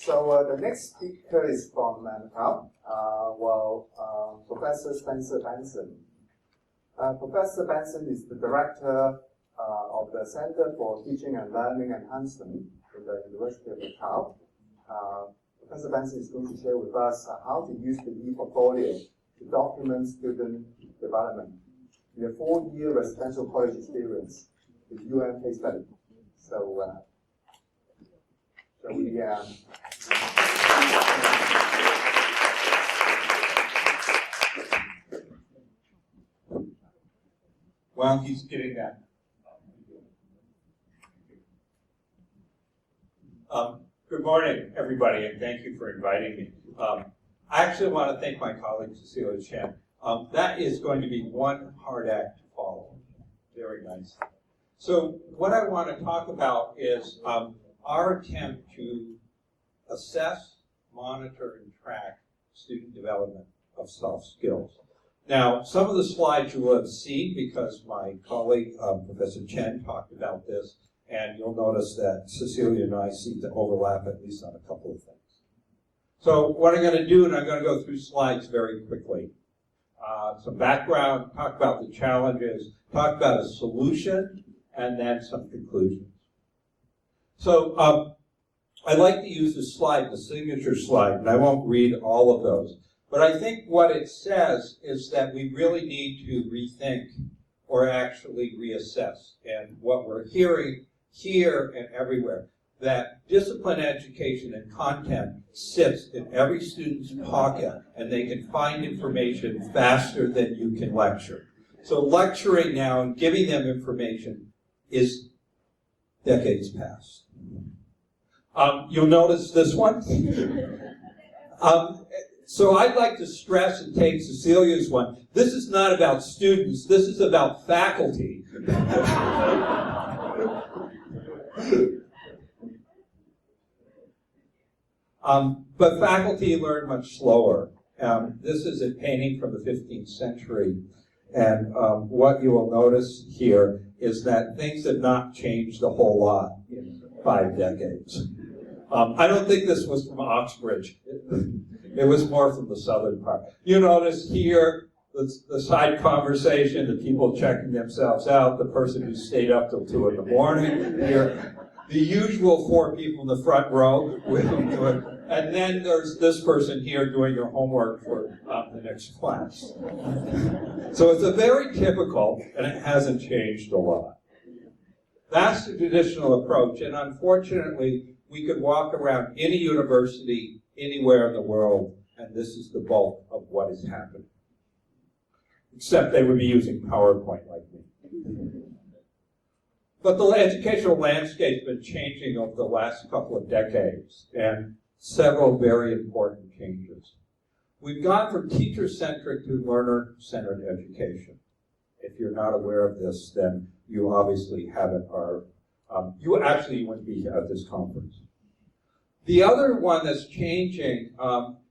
So the next speaker is from Manukau. Professor Spencer Benson. Professor Benson is the director of the Center for Teaching and Learning Enhancement in the University of Macau. Professor Benson is going to share with us how to use the e-portfolio to document student development in a 4-year residential college experience with UN case study. So, shall we? While he's getting that. Good morning, everybody, and thank you for inviting me. I actually want to thank my colleague, Cecilia Chen. That is going to be one hard act to follow. Very nice. So what I want to talk about is our attempt to assess, monitor, and track student development of soft skills. Now, some of the slides you will have seen because my colleague, Professor Chen, talked about this, and you'll notice that Cecilia and I seem to overlap at least on a couple of things. So what I'm going to do, and I'm going to go through slides very quickly. Some background, talk about the challenges, talk about a solution, and then some conclusions. So I like to use this slide, the signature slide, and I won't read all of those. But I think what it says is that we really need to rethink or actually reassess. And what we're hearing here and everywhere, that discipline, education, and content sits in every student's pocket, and they can find information faster than you can lecture. So lecturing now and giving them information is decades past. You'll notice this one. So I'd like to stress and take Cecilia's one. This is not about students. This is about faculty. But faculty learn much slower. This is a painting from the 15th century. And what you will notice here is that things have not changed a whole lot in 5 decades. I don't think this was from Oxbridge. It was more from the southern part. You notice here the side conversation, the people checking themselves out, the person who stayed up till 2 in the morning. Here, the usual 4 people in the front row. And then there's this person here doing your homework for the next class. So it's a very typical, and it hasn't changed a lot. That's the traditional approach, and unfortunately, we could walk around any university anywhere in the world, and this is the bulk of what is happening. Except they would be using PowerPoint like me. But the educational landscape's been changing over the last couple of decades, and several very important changes. We've gone from teacher-centric to learner-centered education. If you're not aware of this, then you obviously haven't, you actually wouldn't be at this conference. The other one that's changing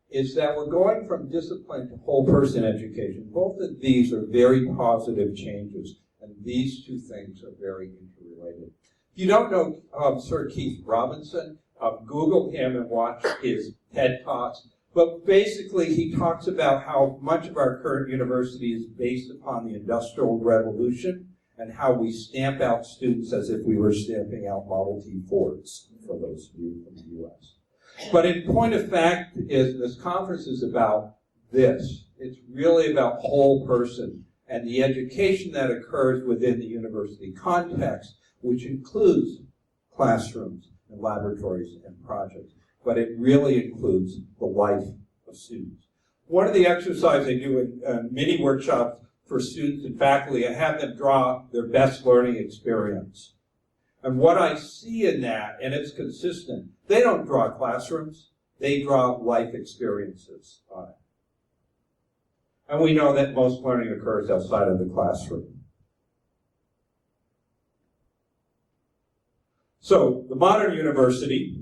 is that we're going from discipline to whole person education. Both of these are very positive changes, and these two things are very interrelated. If you don't know Sir Keith Robinson, Google him and watch his TED Talks. But basically, he talks about how much of our current university is based upon the Industrial Revolution and how we stamp out students as if we were stamping out Model T Fords, for those of you from the U.S. But in point of fact, this conference is about this. It's really about whole person and the education that occurs within the university context, which includes classrooms and laboratories and projects. But it really includes the life of students. One of the exercises I do in mini workshops for students and faculty, I have them draw their best learning experience. And what I see in that, and it's consistent, they don't draw classrooms, they draw life experiences on it. And we know that most learning occurs outside of the classroom. So the modern university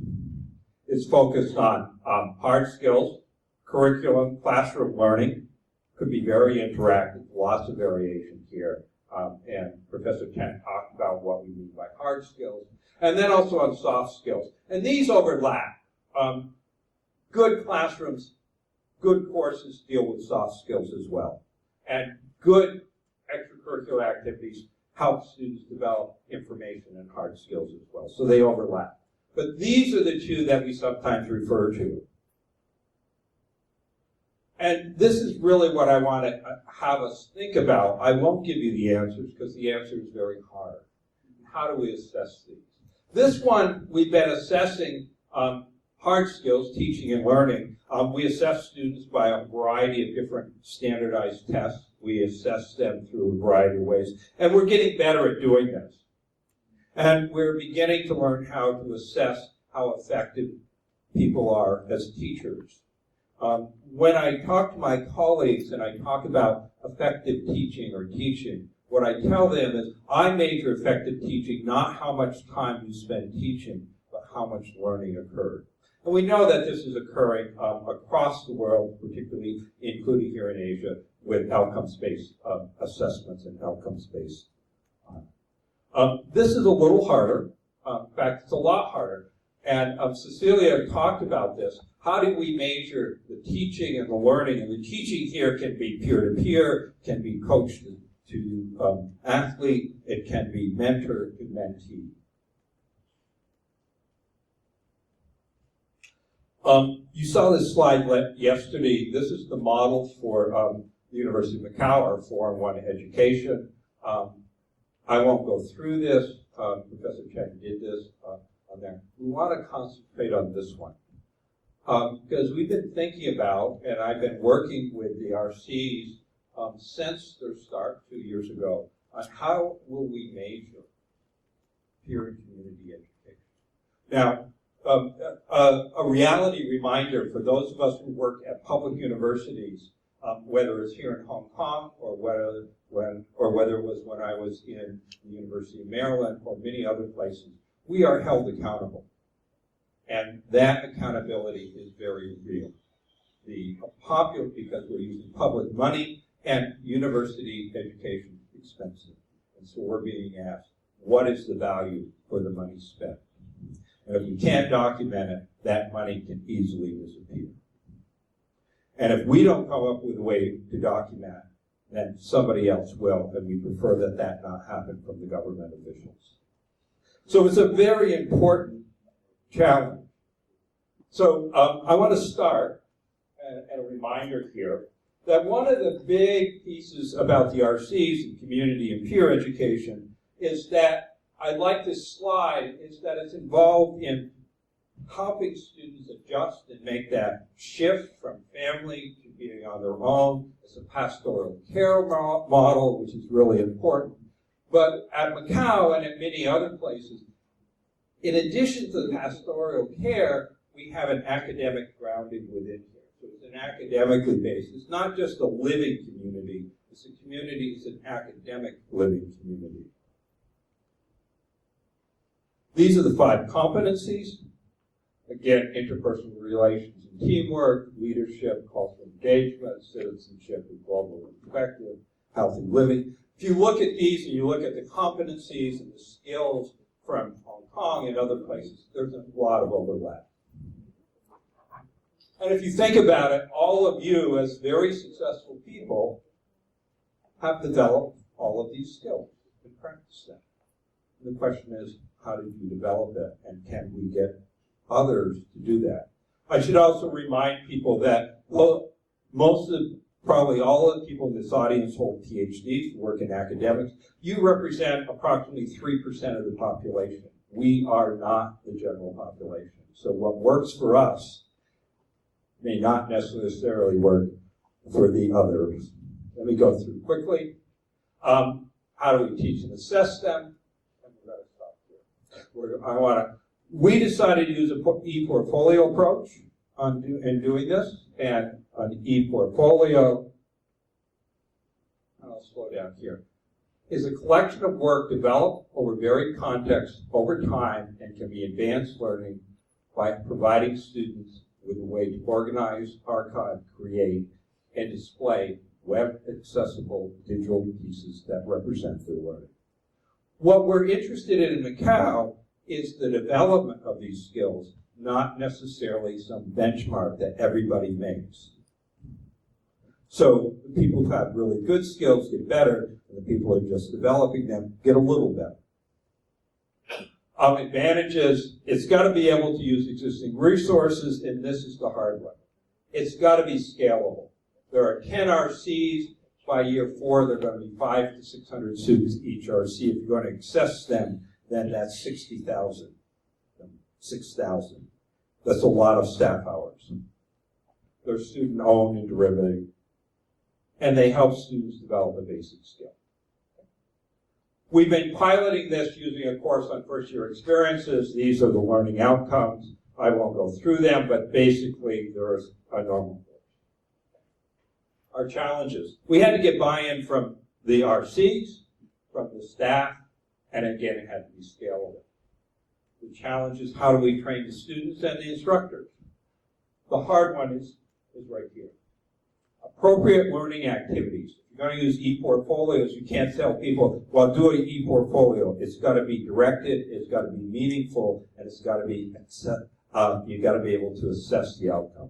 is focused on hard skills, curriculum, classroom learning. Could be very interactive, lots of variation here. And Professor Chen talked about what we mean by hard skills. And then also on soft skills. And these overlap. good classrooms, good courses deal with soft skills as well. And good extracurricular activities help students develop information and hard skills as well. So they overlap. But these are the two that we sometimes refer to. And this is really what I want to have us think about. I won't give you the answers because the answer is very hard. How do we assess these? This one, we've been assessing hard skills, teaching and learning. We assess students by a variety of different standardized tests. We assess them through a variety of ways. And we're getting better at doing this. And we're beginning to learn how to assess how effective people are as teachers. When I talk to my colleagues and I talk about effective teaching or teaching, what I tell them is I measure effective teaching not how much time you spend teaching, but how much learning occurred. And we know that this is occurring across the world, particularly including here in Asia, with outcomes-based assessments and outcomes-based. This is a little harder. In fact, it's a lot harder. And Cecilia talked about this. How do we measure the teaching and the learning? And the teaching here can be peer-to-peer, can be coach to athlete, it can be mentor to mentee. You saw this slide yesterday. This is the model for the University of Macau, our 4-in-1 education. I won't go through this. Professor Chen did this on there. We want to concentrate on this one. Because we've been thinking about, and I've been working with the RCs since their start 2 years ago, on how will we measure peer and community education. Now, a reality reminder for those of us who work at public universities, whether it's here in Hong Kong or whether it was when I was in the University of Maryland or many other places, we are held accountable. And that accountability is very real. Because we're using public money and university education is expensive. And so we're being asked, what is the value for the money spent? And if we can't document it, that money can easily disappear. And if we don't come up with a way to document it, then somebody else will, and we prefer that that not happen from the government officials. So it's a very important challenge. So I want to start, and a reminder here, that one of the big pieces about the RCs and community and peer education is that, I like this slide, is that it's involved in helping students adjust and make that shift from family to being on their own. It's a pastoral care model, which is really important. But at Macau and at many other places, in addition to the pastoral care, we have an academic grounding within here. So it's an academically based. It's not just a living community. It's a community, it's an academic living community. These are the 5 competencies. Again, interpersonal relations and teamwork, leadership, cultural engagement, citizenship and global perspective, healthy living. If you look at these and you look at the competencies and the skills from Hong Kong and other places, there's a lot of overlap. And if you think about it, all of you as very successful people have developed all of these skills and practiced them. And the question is, how did you develop it, and can we get others to do that? I should also remind people that, well, probably all of the people in this audience hold PhDs, work in academics. You represent approximately 3% of the population. We are not the general population. So what works for us may not necessarily work for the others. Let me go through quickly. How do we teach and assess them? And we're going to stop here. We decided to use an e-portfolio approach in doing this, and an e-portfolio, I'll slow down here, is a collection of work developed over varied contexts over time and can be advanced learning by providing students with a way to organize, archive, create, and display web-accessible digital pieces that represent their learning. What we're interested in Macau is the development of these skills not necessarily some benchmark that everybody makes. So the people who have really good skills get better, and the people who are just developing them get a little better. Advantages, it's got to be able to use existing resources, and this is the hard one. It's got to be scalable. There are 10 RCs. By year 4, there are going to be 500 to 600 students each RC. If you're going to access them, then that's 60,000. 6,000. That's a lot of staff hours. They're student-owned and derivative, and they help students develop a basic skill. We've been piloting this using a course on first-year experiences. These are the learning outcomes. I won't go through them, but basically there's a normal course. Our challenges. We had to get buy-in from the RCs, from the staff, and again, it had to be scalable. The challenge is how do we train the students and the instructors? The hard one is right here. Appropriate learning activities. If you're going to use e-portfolios, you can't tell people, well, do an e-portfolio. It's got to be directed, it's got to be meaningful, and it's got to be, you've got to be able to assess the outcome.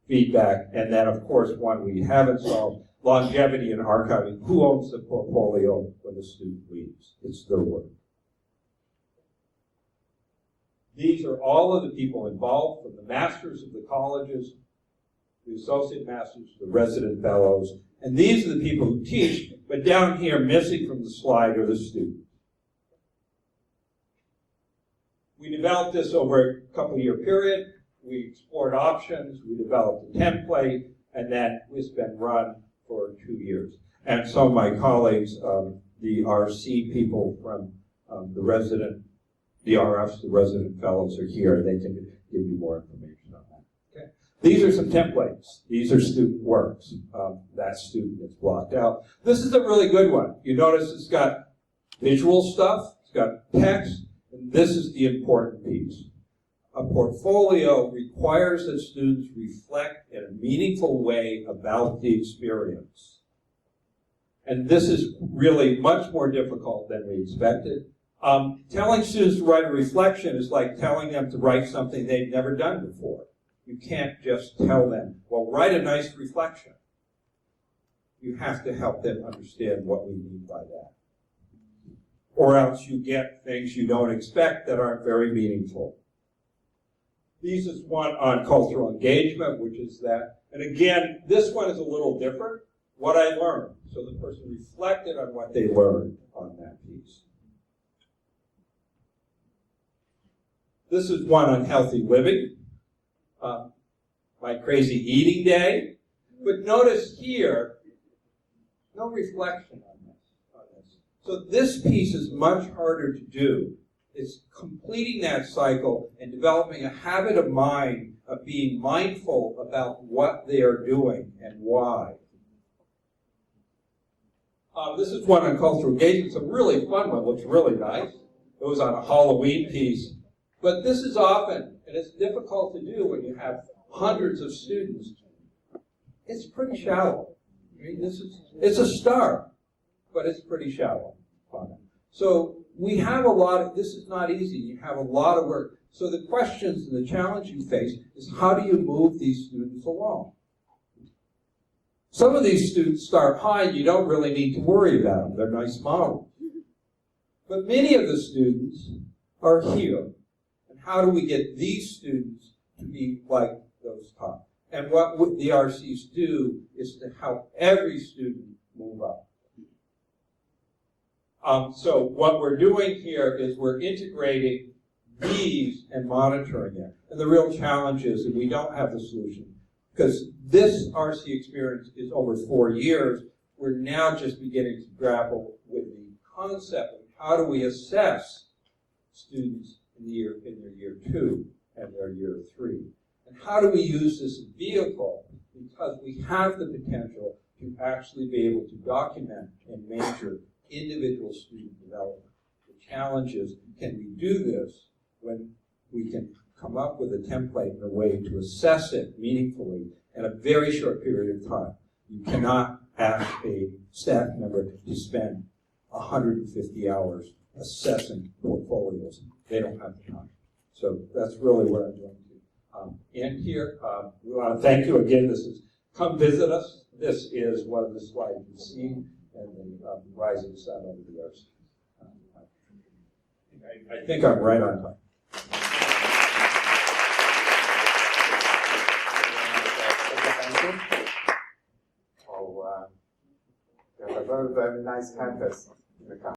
Feedback, and then, of course, one we haven't solved, longevity and archiving. Who owns the portfolio when the student leaves? It's their work. These are all of the people involved, from the masters of the colleges, the associate masters, the resident fellows, and these are the people who teach, but down here, missing from the slide, are the students. We developed this over a couple-year period. We explored options, we developed a template, and then it's been run for 2 years. And some of my colleagues, the RC people from the RFs, the resident fellows are here. They can give you more information on that. Okay. These are some templates. These are student works. That student is blocked out. This is a really good one. You notice it's got visual stuff, it's got text, and this is the important piece. A portfolio requires that students reflect in a meaningful way about the experience. And this is really much more difficult than we expected. Telling students to write a reflection is like telling them to write something they've never done before. You can't just tell them, well, write a nice reflection. You have to help them understand what we mean by that. Or else you get things you don't expect that aren't very meaningful. This is one on cultural engagement, which is that, and again, this one is a little different. What I learned. So the person reflected on what they learned on that piece. This is one on healthy living, my crazy eating day. But notice here, no reflection on this. So this piece is much harder to do. It's completing that cycle and developing a habit of mind of being mindful about what they are doing and why. This is one on cultural engagement. It's a really fun one. Looks really nice. It was on a Halloween piece. But this is often, and it's difficult to do when you have hundreds of students, it's pretty shallow. I mean, it's a start, but it's pretty shallow. So we have a lot of, this is not easy. You have a lot of work. So the questions and the challenge you face is how do you move these students along? Some of these students start high, and you don't really need to worry about them. They're nice models. But many of the students are here. And how do we get these students to be like those top? And what the RCs do is to help every student move up. So what we're doing here is we're integrating these and monitoring it. And the real challenge is that we don't have the solution. Because this RC experience is over 4 years, we're now just beginning to grapple with the concept of how do we assess students in their year 2 and their year 3. And how do we use this vehicle because we have the potential to actually be able to document and measure individual student development. The challenge is, can we do this when we can come up with a template and a way to assess it meaningfully in a very short period of time? You cannot ask a staff member to spend 150 hours assessing portfolios. They don't have the time. So that's really what I'm going to end here. We want to thank you again. Come visit us. This is one of the slides you've seen, and the rising sun over the ocean. I think I'm right on time. Oh, there's a very, very nice campus in the